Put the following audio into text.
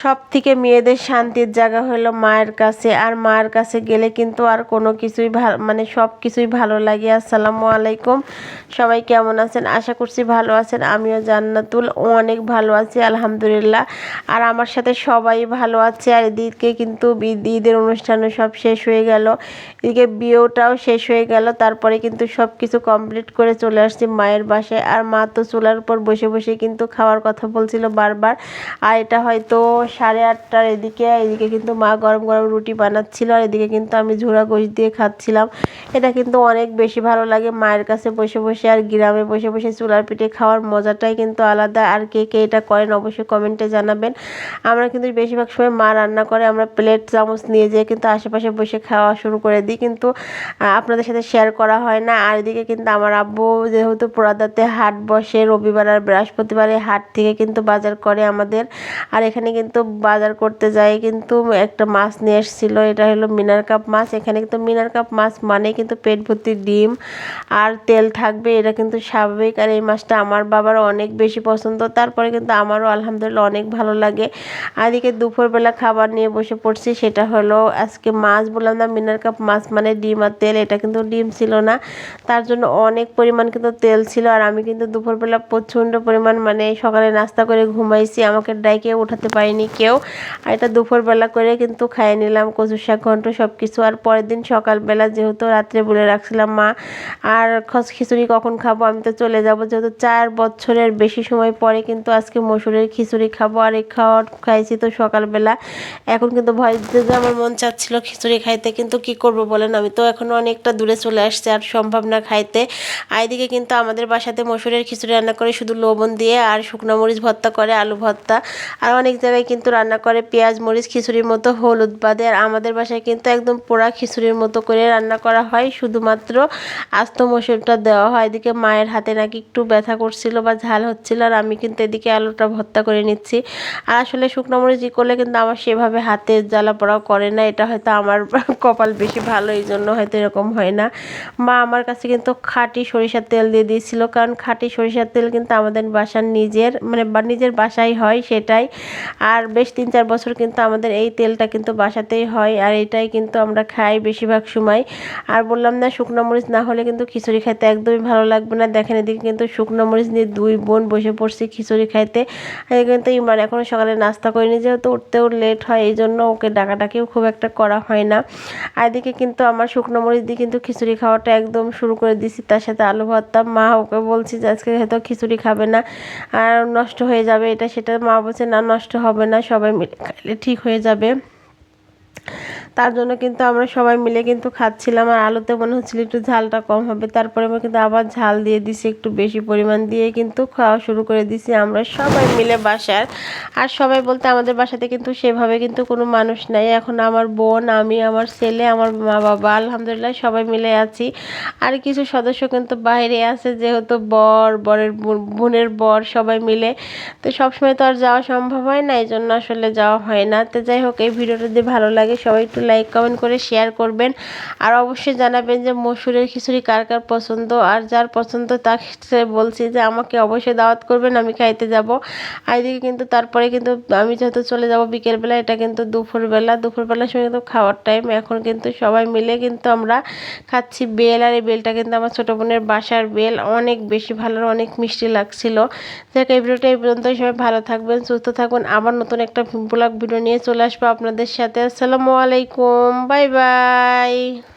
সবথেকে মেয়েদের শান্তির জায়গা হলো মায়ের কাছে, আর মায়ের কাছে গেলে কিন্তু আর কোনো কিছুই মানে সব কিছুই ভালো লাগে। আসসালামু আলাইকুম, সবাই কেমন আছেন? আশা করছি ভালো আছেন। আমিও জান্নাতুল অনেক ভালো আছি আলহামদুলিল্লাহ। আর আমার সাথে সবাই ভালো আছে। আর এদিকে কিন্তু ঈদের অনুষ্ঠানও সব শেষ হয়ে গেল, এদিকে বিয়েটাও শেষ হয়ে গেল। তারপরে কিন্তু সব কিছু কমপ্লিট করে চলে আসছি মায়ের বাসায়। আর মা তো চুলার উপর বসে বসে কিন্তু খাওয়ার কথা বলছিল বারবার। আর এটা হয়তো 8:30টার এদিকে কিন্তু মা গরম গরম রুটি বানাচ্ছিল, আর এদিকে কিন্তু আমি ঝুরা গোশ দিয়ে খাচ্ছিলাম। এটা কিন্তু অনেক বেশি ভালো লাগে মায়ের কাছে বসে বসে আর গ্রামে বসে বসে চুলার পিঠে খাওয়ার মজাটাই কিন্তু আলাদা। আর কে কে এটা করেন অবশ্যই কমেন্টে জানাবেন। আমরা কিন্তু বেশিরভাগ সময় মা রান্না করে আমরা প্লেট চামচ নিয়ে যেয়ে কিন্তু আশেপাশে বসে খাওয়া শুরু করে দিই, কিন্তু আপনাদের সাথে শেয়ার করা হয় না। আর এদিকে কিন্তু আমার আব্বু যেহেতু পোড়াদাতে হাট বসে রবিবার আর বৃহস্পতিবারে, হাট থেকে কিন্তু বাজার করে আমাদের। আর এখানে কিন্তু বাজার করতে যাই কিন্তু একটা মাছ নিয়ে এসেছিল, এটা হলো মিনার কাপ মাছ। এখানে কিন্তু মিনার কাপ মাছ মানে কিন্তু পেট ভর্তি ডিম আর তেল থাকবে, এটা কিন্তু স্বাভাবিক। আর এই মাছটা আমার বাবার অনেক বেশি পছন্দ, তারপরে কিন্তু আমারও আলহামদুলিল্লাহ অনেক ভালো লাগে। আর এদিকে দুপুরবেলা খাবার নিয়ে বসে পড়ছি, সেটা হলো আজকে মাছ, বললাম না মিনার কাপ মাছ মানে ডিম আর তেল। এটা কিন্তু ডিম ছিল না, তার জন্য অনেক পরিমাণ কিন্তু তেল ছিল। আর আমি কিন্তু দুপুরবেলা প্রচণ্ড পরিমাণ মানে সকালে নাস্তা করে ঘুমাইছি, আমাকে ডাইকে উঠাতে পারিনি কেউ। আর এটা দুপুরবেলা করে কিন্তু খাইয়ে নিলাম কচু শাক ঘন্ট সব কিছু। আর পরের দিন সকালবেলা যেহেতু রাত্রে বলে রাখছিলাম মা আর খিচুড়ি কখন খাবো, আমি তো চলে যাব, যেহেতু 4 বছরের বেশি সময় পরে কিন্তু আজকে মসুরের খিচুড়ি খাবো। আর এই খাইছি তো সকালবেলা। এখন কিন্তু ভয় দিতে যে আমার মন চাচ্ছিল খিচুড়ি খাইতে, কিন্তু কি করব বলেন, আমি তো এখন অনেকটা দূরে চলে আসছি, আর সম্ভব না খাইতে। আর এদিকে কিন্তু আমাদের বাসাতে মসুরের খিচুড়ি রান্না করে শুধু লবণ দিয়ে, আর শুকনো মরিচ ভর্তা করে, আলু ভর্তা। আর অনেক জায়গায় কিন্তু রান্না করে পেঁয়াজ মরিচ খিচুড়ির মতো হলুদ বাদে। আর আমাদের বাসায় কিন্তু একদম পোড়া খিচুড়ির মতো করে রান্না করা হয়, শুধুমাত্র আস্ত মসুরটা দেওয়া হয়। এদিকে মায়ের হাতে নাকি একটু ব্যথা করছিল বা ঝাল হচ্ছিল, আর আমি কিন্তু এদিকে আলুটা ভর্তা করে নিচ্ছি। আর আসলে শুকনো মরিচ করলে কিন্তু আমার সেভাবে হাতে জ্বালা পোড়াও করে না, এটা হয়তো আমার কপাল বেশি ভালো, এই জন্য হয়তো এরকম হয় না। মা আমার কাছে কিন্তু খাঁটি সরিষার তেল দিয়ে দিয়েছিল, কারণ খাঁটি সরিষার তেল কিন্তু আমাদের বাসার নিজের মানে নিজের বাসায় হয় সেটাই। আর বেশ 3-4 বছর কিন্তু আমাদের এই তেলটা কিন্তু বাসাতেই হয়, আর এটাই কিন্তু আমরা খাই বেশিরভাগ সময়। আর বললাম না শুকনো মরিচ না হলে কিন্তু খিচুড়ি খাইতে একদমই ভালো লাগবে না। দেখেন এদিকে কিন্তু শুকনো মরিচ নিয়ে 2 বোন বসে পড়ছি খিচুড়ি খাইতে। কিন্তু ইমরান এখনও সকালে নাস্তা করিনি, যেহেতু উঠতেও লেট হয়, এই জন্য ওকে ডাকাডাকিও খুব একটা করা হয় না। আর এদিকে কিন্তু আমার শুকনো মরিচ দিয়ে কিন্তু খিচুড়ি খাওয়াটা একদম শুরু করে দিছি, তার সাথে আলু ভর্তা। মা ওকে বলছি যে আজকে হয়তো খিচুড়ি খাবে না আর নষ্ট হয়ে যাবে এটা সেটা, মা বলছে না নষ্ট হবে না, সবাই মিলে খাইলে ঠিক হয়ে যাবে। তার জন্য কিন্তু আমরা সবাই মিলে কিন্তু খাচ্ছিলাম। আর আলুতে মনে হচ্ছিল একটু ঝালটা কম হবে, তারপরে আমি কিন্তু আবার ঝাল দিয়ে দিছি একটু বেশি পরিমাণ দিয়ে কিন্তু খাওয়া শুরু করে দিছি আমরা সবাই মিলে বাসার। আর সবাই বলতে আমাদের বাসাতে কিন্তু সেভাবে কিন্তু কোনো মানুষ নাই, এখন আমার বোন, আমি, আমার ছেলে, আমার মা বাবা, আলহামদুলিল্লাহ সবাই মিলে আছি। আর কিছু সদস্য কিন্তু বাইরে আছে, যেহেতু বরের বোনের বর সবাই মিলে, তো সবসময় তো আর যাওয়া সম্ভব হয় না, এই জন্য আসলে যাওয়া হয় না। তো যাই হোক, এই ভিডিওটা যদি ভালো লাগে সবাই একটু লাইক কমেন্ট করে শেয়ার করবেন। আর অবশ্যই জানাবেন যে মসুরের খিচুড়ি কার কার পছন্দ, আর যার পছন্দ তাকে বলছি যে আমাকে অবশ্যই দাওয়াত করবেন, আমি খাইতে যাব। আর এদিকে কিন্তু তারপরে কিন্তু আমি যেহেতু চলে যাব বিকেলবেলা, এটা কিন্তু দুপুরবেলার সময় কিন্তু খাওয়ার টাইম। এখন কিন্তু সবাই মিলে কিন্তু আমরা খাচ্ছি বেল, আর এই বেলটা কিন্তু আমার ছোটো বোনের বাসার বেল, অনেক বেশি ভালো, অনেক মিষ্টি লাগছিল। যাক, এই ভিডিওটা এই পর্যন্তই। সবাই ভালো থাকবেন, সুস্থ থাকবেন, আবার নতুন একটা ব্লগ ভিডিও নিয়ে চলে আসবো আপনাদের সাথে। আসসালামু আলাইকুম, বাই বাই।